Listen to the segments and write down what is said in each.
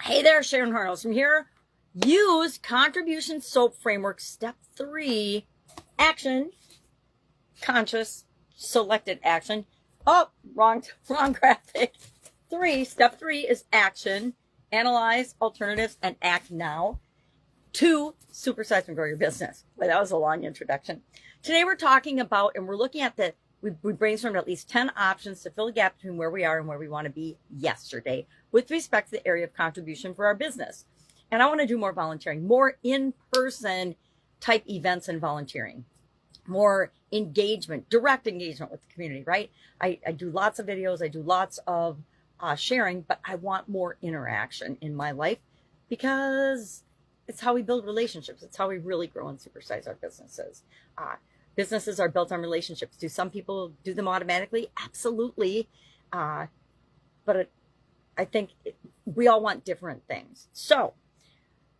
Hey there, Sharon Horne-Ellstrom here. Use contribution SOAP framework step 3, action, conscious, selected action. Oh, wrong graphic. Step 3 is action, analyze alternatives and act now. 2, supersize and grow your business. Well, that was a long introduction. Today we're talking about, and we're looking at we brainstormed at least 10 options to fill the gap between where we are and where we want to be yesterday with respect to the area of contribution for our business. And I want to do more volunteering, more in-person type events and volunteering, more engagement, direct engagement with the community, right? I do lots of videos, I do lots of sharing, but I want more interaction in my life because it's how we build relationships. It's how we really grow and supersize our businesses. Businesses are built on relationships. Do some people do them automatically? Absolutely. But I think we all want different things. So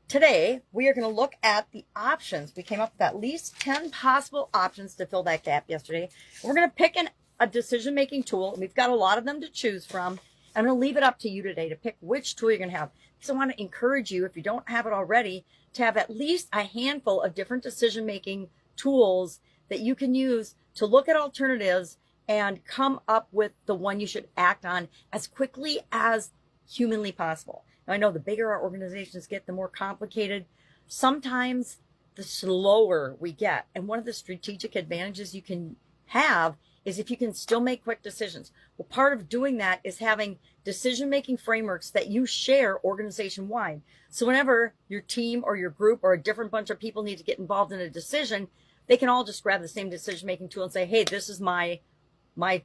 today we are going to look at the options. We came up with at least 10 possible options to fill that gap yesterday. We're going to pick a decision-making tool. And we've got a lot of them to choose from. I'm going to leave it up to you today to pick which tool you're going to have. So I want to encourage you, if you don't have it already, to have at least a handful of different decision-making tools that you can use to look at alternatives and come up with the one you should act on as quickly as humanly possible. Now, I know the bigger our organizations get, the more complicated. Sometimes the slower we get. And one of the strategic advantages you can have is if you can still make quick decisions. Well, part of doing that is having decision-making frameworks that you share organization-wide. So whenever your team or your group or a different bunch of people need to get involved in a decision, they can all just grab the same decision-making tool and say, hey, this is my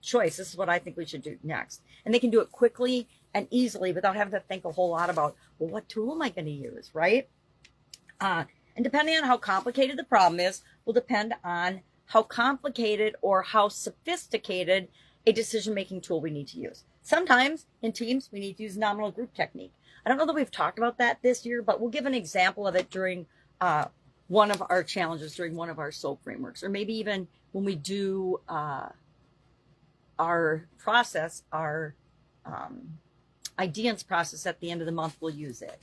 choice. This is what I think we should do next. And they can do it quickly and easily without having to think a whole lot about, well, what tool am I going to use, right? And depending on how complicated the problem is, will depend on how complicated or how sophisticated a decision-making tool we need to use. Sometimes in teams, we need to use nominal group technique. I don't know that we've talked about that this year, but we'll give an example of it during one of our challenges, during one of our SOAP frameworks, or maybe even when we do our process, our ideas process at the end of the month, we'll use it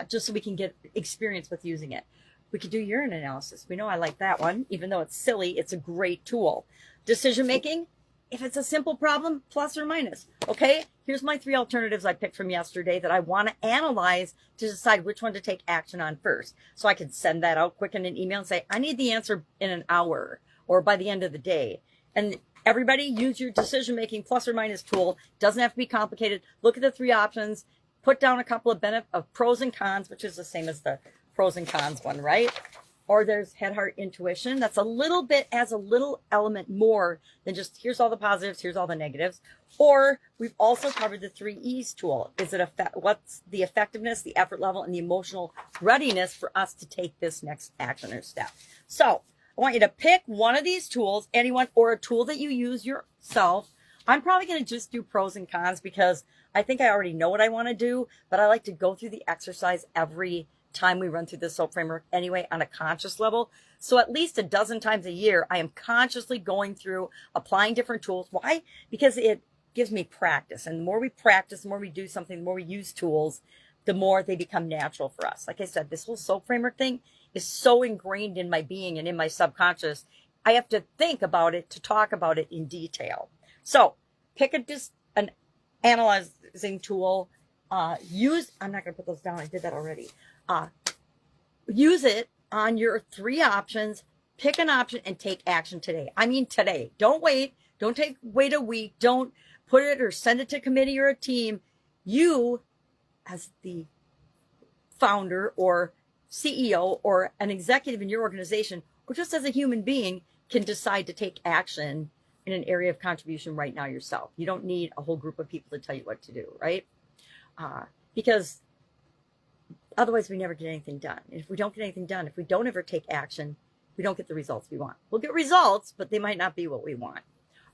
just so we can get experience with using it. We could do urine analysis. We know I like that one. Even though it's silly, it's a great tool. Decision making, if it's a simple problem, plus or minus. Okay, here's my 3 alternatives I picked from yesterday that I want to analyze to decide which one to take action on first. So I can send that out quick in an email and say, I need the answer in an hour or by the end of the day. And everybody use your decision-making plus or minus tool. Doesn't have to be complicated. Look at the 3 options. Put down a couple of pros and cons, which is the same as the pros and cons one, right? Or there's head, heart, intuition. That's has a little element more than just here's all the positives, here's all the negatives. Or we've also covered the 3 E's tool. What's the effectiveness, the effort level, and the emotional readiness for us to take this next action or step. So I want you to pick one of these tools, anyone, or a tool that you use yourself. I'm probably going to just do pros and cons because I think I already know what I want to do, but I like to go through the exercise every time we run through the SOAP framework anyway on a conscious level. So at least a dozen times a year, I am consciously going through applying different tools. Why? Because it gives me practice. And the more we practice, the more we do something, the more we use tools, the more they become natural for us. Like I said, this whole SOAP framework thing is so ingrained in my being and in my subconscious. I have to think about it to talk about it in detail. So pick an analyzing tool. I'm not going to put those down. I did that already. Use it on your 3 options. Pick an option and take action today. I mean today. Don't wait. Don't wait a week. Don't put it or send it to committee or a team. You, as the founder or CEO or an executive in your organization, or just as a human being, can decide to take action in an area of contribution right now yourself. You don't need a whole group of people to tell you what to do, right? Because otherwise we never get anything done. And if we don't get anything done, if we don't ever take action, we don't get the results we want. We'll get results, but they might not be what we want.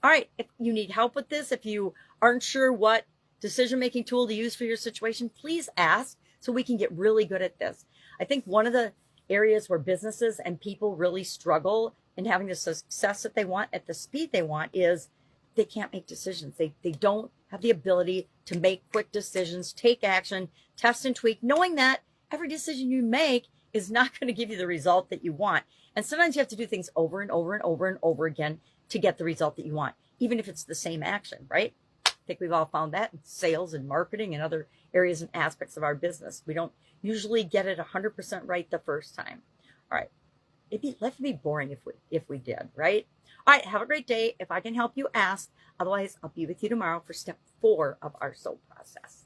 All right, if you need help with this, if you aren't sure what decision-making tool to use for your situation, please ask so we can get really good at this. I think one of the areas where businesses and people really struggle in having the success that they want at the speed they want is they can't make decisions. They don't have the ability to make quick decisions, take action, test and tweak, knowing that every decision you make is not going to give you the result that you want. And sometimes you have to do things over and over and over and over again to get the result that you want, even if it's the same action, right? I think we've all found that in sales and marketing and other areas and aspects of our business. We don't usually get it 100% right the first time. All right. Life would be boring if we did, right? All right. Have a great day. If I can help you, ask. Otherwise, I'll be with you tomorrow for step 4 of our soul process.